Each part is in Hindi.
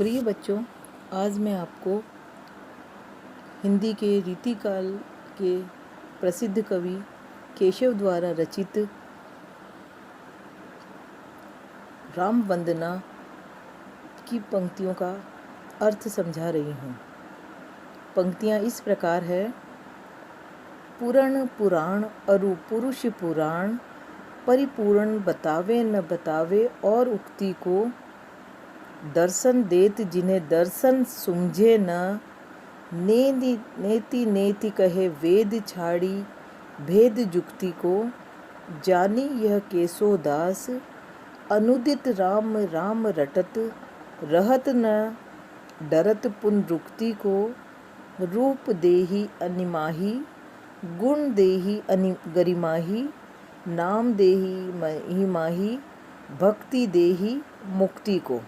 प्रिय बच्चों, आज मैं आपको हिंदी के रीतिकाल के प्रसिद्ध कवि केशव द्वारा रचित राम वंदना की पंक्तियों का अर्थ समझा रही हूँ। पंक्तियाँ इस प्रकार है। पूर्ण पुराण अरु पुरुष पुराण, परिपूर्ण बतावे न बतावे और उक्ति को, दर्शन देत जिन्हें दर्शन सुमझे न, नेति नेति कहे वेद छाड़ी भेद जुक्ति को, जानी यह केशो दास, अनुदित राम राम रटत, रहत न डरत पुनरुक्ति को, रूप देहि अनिमाही, गुण देहि गरिमाही, नाम देहि महिमाही, भक्ति देहि मुक्ति को।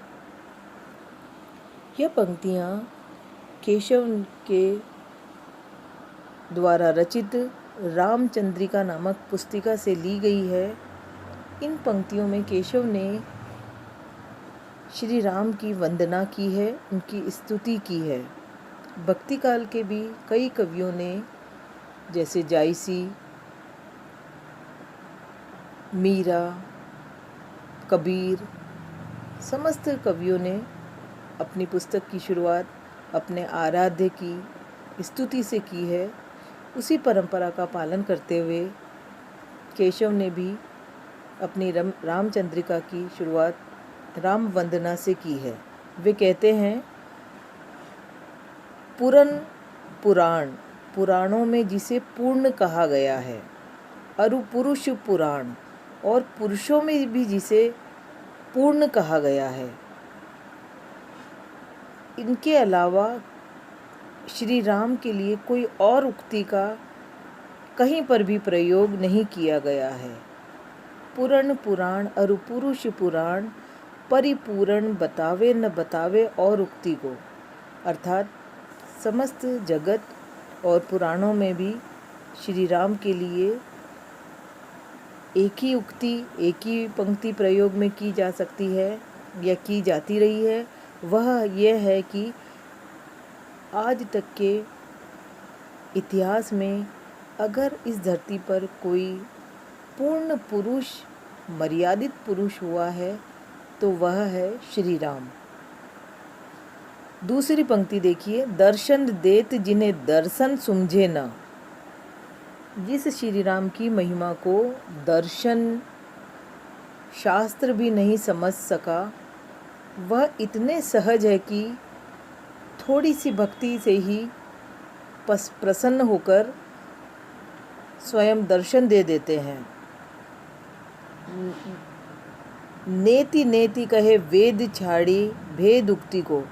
यह पंक्तियाँ केशव के द्वारा रचित रामचंद्रिका नामक पुस्तिका से ली गई है। इन पंक्तियों में केशव ने श्री राम की वंदना की है, उनकी स्तुति की है। भक्ति काल के भी कई कवियों ने, जैसे जायसी, मीरा, कबीर, समस्त कवियों ने अपनी पुस्तक की शुरुआत अपने आराध्य की स्तुति से की है। उसी परंपरा का पालन करते हुए केशव ने भी अपनी रामचंद्रिका की शुरुआत राम वंदना से की है। वे कहते हैं, पूर्ण पुराण, पुराणों में जिसे पूर्ण कहा गया है, अरु पुरुष पुराण, और पुरुषों में भी जिसे पूर्ण कहा गया है। इनके अलावा श्री राम के लिए कोई और उक्ति का कहीं पर भी प्रयोग नहीं किया गया है। पूर्ण पुराण अरु पुरुष पुराण, परिपूर्ण बतावे न बतावे और उक्ति को, अर्थात समस्त जगत और पुराणों में भी श्री राम के लिए एक ही उक्ति, एक ही पंक्ति प्रयोग में की जा सकती है या की जाती रही है। वह यह है कि आज तक के इतिहास में अगर इस धरती पर कोई पूर्ण पुरुष, मर्यादित पुरुष हुआ है तो वह है श्री राम। दूसरी पंक्ति देखिए, दर्शन देत जिन्हें दर्शन सुमझे न। जिस श्री राम की महिमा को दर्शन शास्त्र भी नहीं समझ सका, वह इतने सहज है कि थोड़ी सी भक्ति से ही प्रसन्न होकर स्वयं दर्शन दे देते हैं। नेति नेति कहे वेद छाड़ी भेद उक्ति को।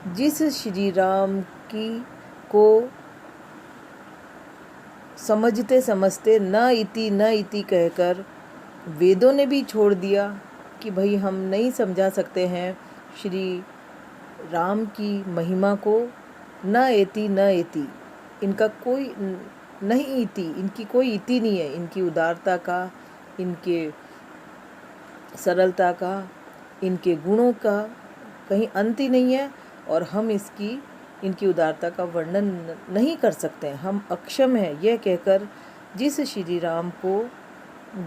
जिस श्री राम की को समझते समझते न इति कहकर वेदों ने भी छोड़ दिया कि भाई हम नहीं समझा सकते हैं श्री राम की महिमा को, न एति, इनका कोई नहीं इति, इनकी कोई इति नहीं है। इनकी उदारता का, इनके सरलता का, इनके गुणों का कहीं अंत ही नहीं है और हम इनकी उदारता का वर्णन नहीं कर सकते हैं, हम अक्षम हैं। यह कहकर जिस श्री राम को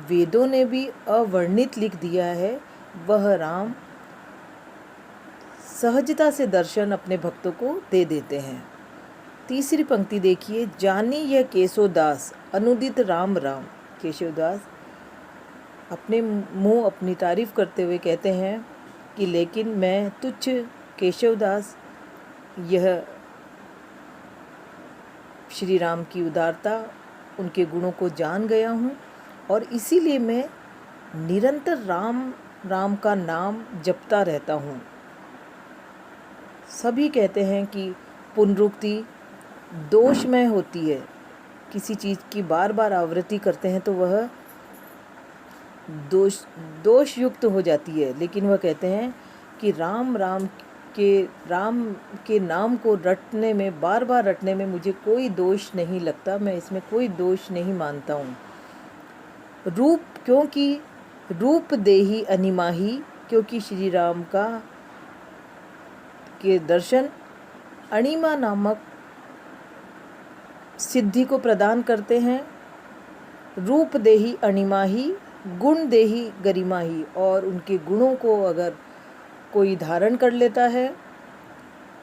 वेदों ने भी अवर्णित लिख दिया है, वह राम सहजता से दर्शन अपने भक्तों को दे देते हैं। तीसरी पंक्ति देखिए, जानी यह केशव दास, अनुदित राम राम। केशवदास अपने मुँह अपनी तारीफ करते हुए कहते हैं कि लेकिन मैं तुच्छ केशवदास यह श्री राम की उदारता, उनके गुणों को जान गया हूँ और इसीलिए मैं निरंतर राम राम का नाम जपता रहता हूँ। सभी कहते हैं कि पुनरुक्ति दोषमय होती है। किसी चीज़ की बार बार आवृत्ति करते हैं तो वह दोष युक्त हो जाती है, लेकिन वह कहते हैं कि राम के नाम को रटने में, बार बार रटने में मुझे कोई दोष नहीं लगता, मैं इसमें कोई दोष नहीं मानता हूँ। रूप, क्योंकि रूप देहि अनिमाही, क्योंकि श्री राम के दर्शन अणिमा नामक सिद्धि को प्रदान करते हैं। रूप देही अणिमा ही, गुण देही गरिमा ही। और उनके गुणों को अगर कोई धारण कर लेता है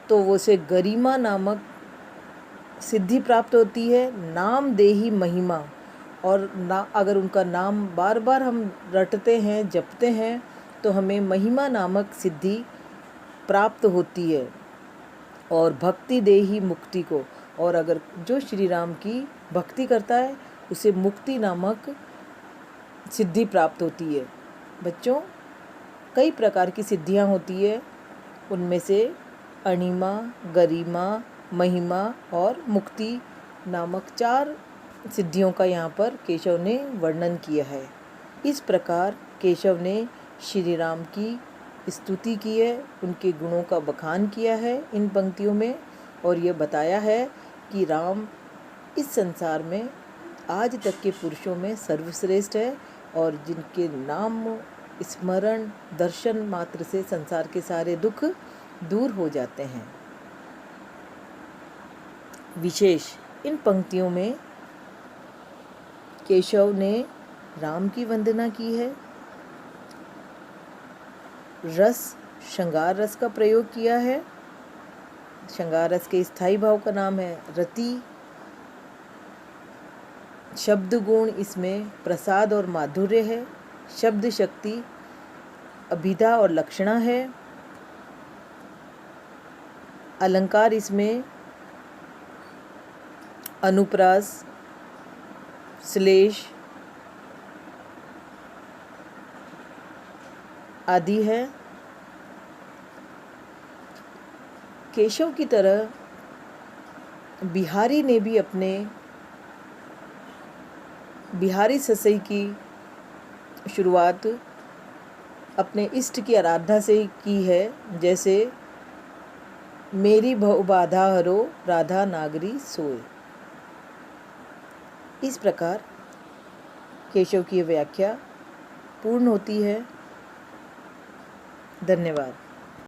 तो वो से गरिमा नामक सिद्धि प्राप्त होती है। नाम देही महिमा, और अगर उनका नाम बार बार हम रटते हैं, जपते हैं, तो हमें महिमा नामक सिद्धि प्राप्त होती है। और भक्ति देही मुक्ति को, और अगर जो श्री राम की भक्ति करता है उसे मुक्ति नामक सिद्धि प्राप्त होती है। बच्चों, कई प्रकार की सिद्धियां होती है, उनमें से अणिमा, गरिमा, महिमा और मुक्ति नामक 4 सिद्धियों का यहाँ पर केशव ने वर्णन किया है। इस प्रकार केशव ने श्री राम की स्तुति की है, उनके गुणों का बखान किया है इन पंक्तियों में, और ये बताया है कि राम इस संसार में आज तक के पुरुषों में सर्वश्रेष्ठ है, और जिनके नाम स्मरण दर्शन मात्र से संसार के सारे दुख दूर हो जाते हैं। विशेष इन पंक्तियों में केशव ने राम की वंदना की है, रस श्रृंगार रस का प्रयोग किया है। श्रृंगार रस के स्थायी भाव का नाम है रति। शब्द गुण इसमें प्रसाद और माधुर्य है। शब्द शक्ति अभिधा और लक्षणा है। अलंकार इसमें अनुप्रास, श्लेष आदि है। केशव की तरह बिहारी ने भी अपने बिहारी ससई की शुरुआत अपने इष्ट की आराधना से की है, जैसे मेरी भव बाधा हरो राधा नागरी सोए। इस प्रकार केशव की व्याख्या पूर्ण होती है। धन्यवाद।